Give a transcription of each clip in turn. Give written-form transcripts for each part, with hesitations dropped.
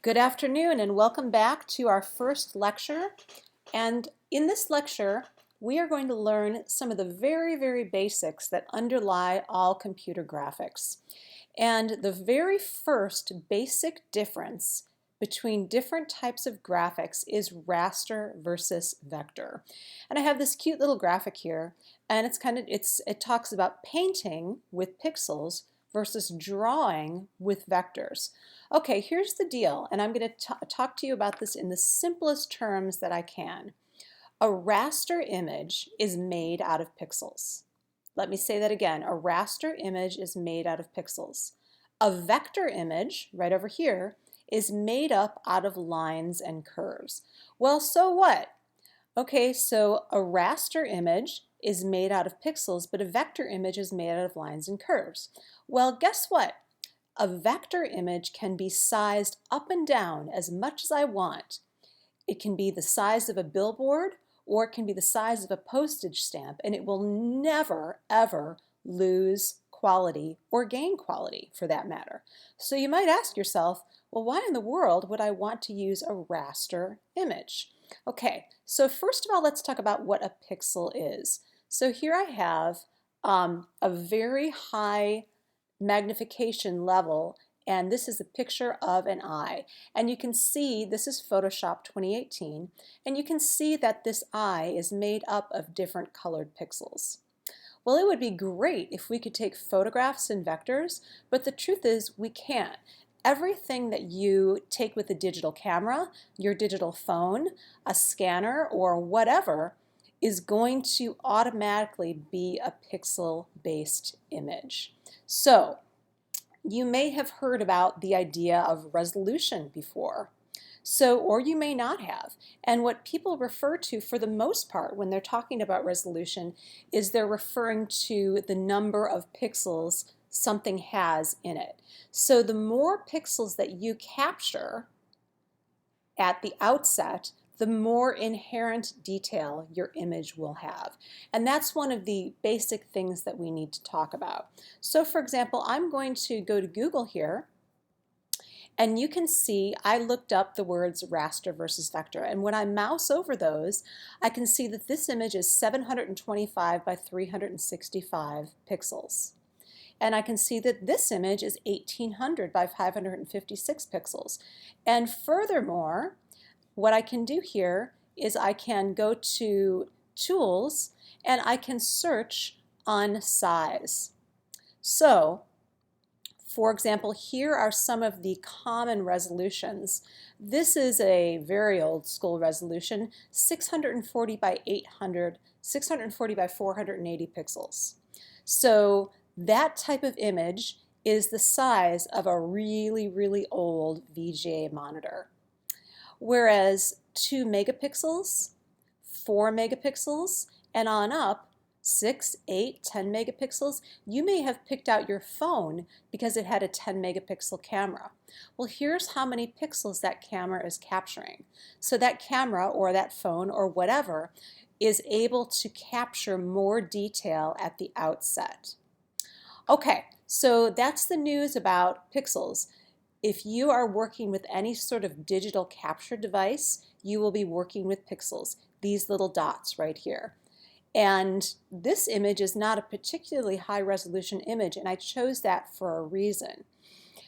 Good afternoon and welcome back to our first lecture. And in this lecture, we are going to learn some of the very basics that underlie all computer graphics. And the very first basic difference between different types of graphics is raster versus vector. And I have this cute little graphic here, and it talks about painting with pixels versus drawing with vectors. Okay, here's the deal, and I'm going to talk to you about this in the simplest terms that I can. A raster image is made out of pixels. Let me say that again. A raster image is made out of pixels. A vector image, right over here, is made up out of lines and curves. Well, so what? Okay, so a raster image is made out of pixels, but a vector image is made out of lines and curves. Well, guess what? A vector image can be sized up and down as much as I want. It can be the size of a billboard or it can be the size of a postage stamp, and it will never, ever lose quality or gain quality for that matter. So you might ask yourself, well, why in the world would I want to use a raster image? Okay, so first of all, let's talk about what a pixel is. So here I have a very high magnification level, and this is a picture of an eye. And you can see, this is Photoshop 2018, and you can see that this eye is made up of different colored pixels. Well, it would be great if we could take photographs in vectors, but the truth is we can't. Everything that you take with a digital camera, your digital phone, a scanner, or whatever, is going to automatically be a pixel-based image. So, you may have heard about the idea of resolution before. Or you may not have. And what people refer to for the most part when they're talking about resolution is they're referring to the number of pixels something has in it. So the more pixels that you capture at the outset, the more inherent detail your image will have. And that's one of the basic things that we need to talk about. So for example, I'm going to go to Google here, and you can see I looked up the words raster versus vector, and when I mouse over those, I can see that this image is 725 by 365 pixels. And I can see that this image is 1800 by 556 pixels. And furthermore, what I can do here is I can go to Tools and I can search on size. So, for example, here are some of the common resolutions. This is a very old school resolution, 640 by 800, 640 by 480 pixels. So that type of image is the size of a really old VGA monitor. Whereas 2 megapixels, 4 megapixels, and on up, 6, 8, 10 megapixels, you may have picked out your phone because it had a 10 megapixel camera. Well, here's how many pixels that camera is capturing. So that camera or that phone or whatever is able to capture more detail at the outset. Okay, so that's the news about pixels. If you are working with any sort of digital capture device, you will be working with pixels, these little dots right here. And this image is not a particularly high resolution image, and I chose that for a reason.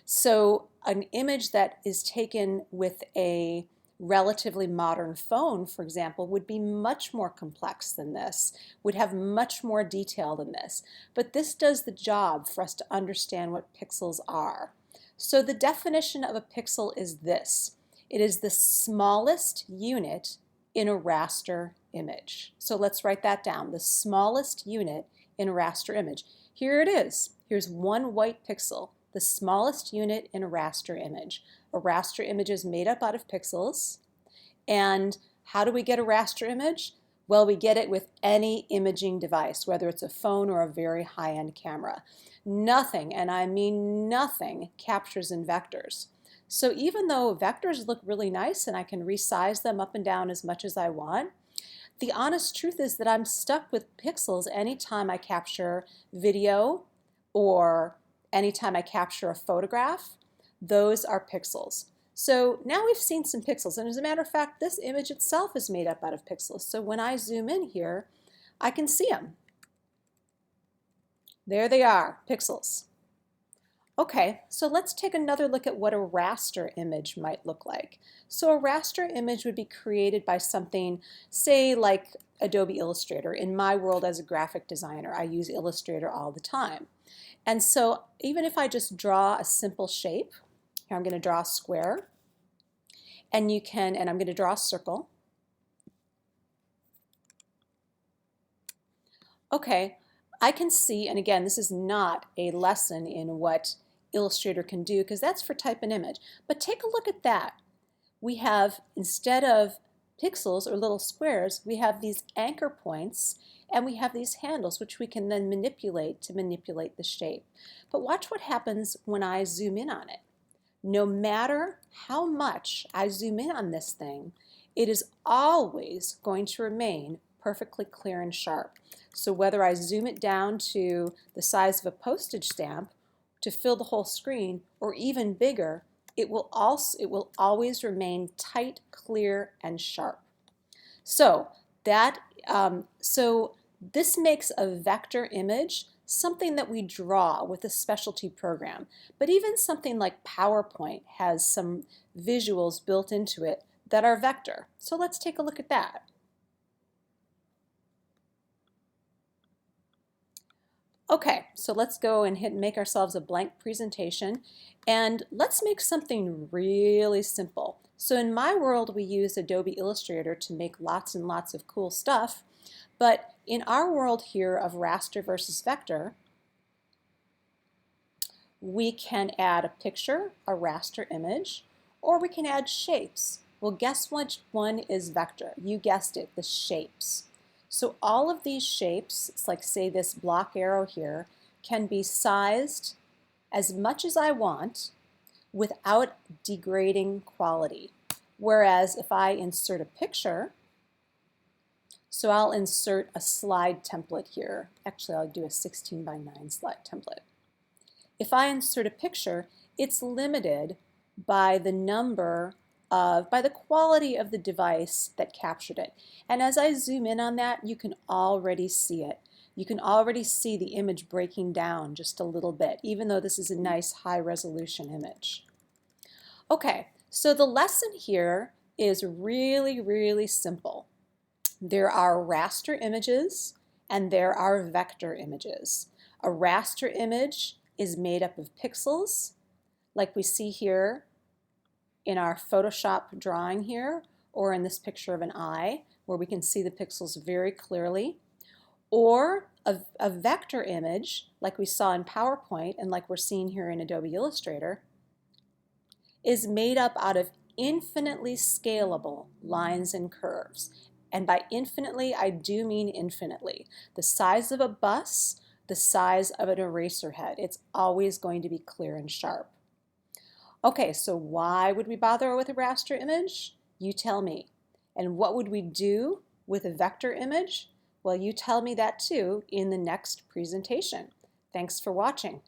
So an image that is taken with a relatively modern phone, for example, would be much more complex than this, would have much more detail than this. But this does the job for us to understand what pixels are. So the definition of a pixel is this. It is the smallest unit in a raster image. So let's write that down, the smallest unit in a raster image. Here it is. Here's 1 white pixel, the smallest unit in a raster image. A raster image is made up out of pixels. And how do we get a raster image? Well, we get it with any imaging device, whether it's a phone or a very high-end camera. Nothing, and I mean nothing, captures in vectors. So even though vectors look really nice and I can resize them up and down as much as I want, the honest truth is that I'm stuck with pixels anytime I capture video or anytime I capture a photograph. Those are pixels. So now we've seen some pixels, and as a matter of fact, this image itself is made up out of pixels. So when I zoom in here, I can see them. There they are, pixels. Okay, so let's take another look at what a raster image might look like. So a raster image would be created by something, say like Adobe Illustrator. In my world as a graphic designer, I use Illustrator all the time. And so even if I just draw a simple shape, here I'm going to draw a square, and I'm going to draw a circle. Okay, I can see, and again, this is not a lesson in what Illustrator can do because that's for type and image, but take a look at that. We have, instead of pixels or little squares, we have these anchor points and we have these handles which we can then manipulate to manipulate the shape. But watch what happens when I zoom in on it. No matter how much I zoom in on this thing, it is always going to remain perfectly clear and sharp. So whether I zoom it down to the size of a postage stamp to fill the whole screen, or even bigger, it will always remain tight, clear, and sharp. So this makes a vector image something that we draw with a specialty program. But even something like PowerPoint has some visuals built into it that are vector. So let's take a look at that. Okay, so let's go and make ourselves a blank presentation, and let's make something really simple. So in my world, we use Adobe Illustrator to make lots and lots of cool stuff, but in our world here of raster versus vector, we can add a picture, a raster image, or we can add shapes. Well, guess which one is vector? You guessed it, the shapes. So all of these shapes, it's like say this block arrow here, can be sized as much as I want without degrading quality. Whereas if I insert a picture, so I'll insert a slide template here. Actually, I'll do a 16:9 slide template. If I insert a picture, it's limited by the by the quality of the device that captured it. And as I zoom in on that, you can already see it. You can already see the image breaking down just a little bit, even though this is a nice high-resolution image. Okay, so the lesson here is really, really simple. There are raster images and there are vector images. A raster image is made up of pixels, like we see here in our Photoshop drawing here, or in this picture of an eye, where we can see the pixels very clearly. Or a vector image, like we saw in PowerPoint and like we're seeing here in Adobe Illustrator, is made up out of infinitely scalable lines and curves. And by infinitely, I do mean infinitely. The size of a bus, the size of an eraser head. It's always going to be clear and sharp. Okay, so why would we bother with a raster image? You tell me. And what would we do with a vector image? Well, you tell me that too in the next presentation. Thanks for watching.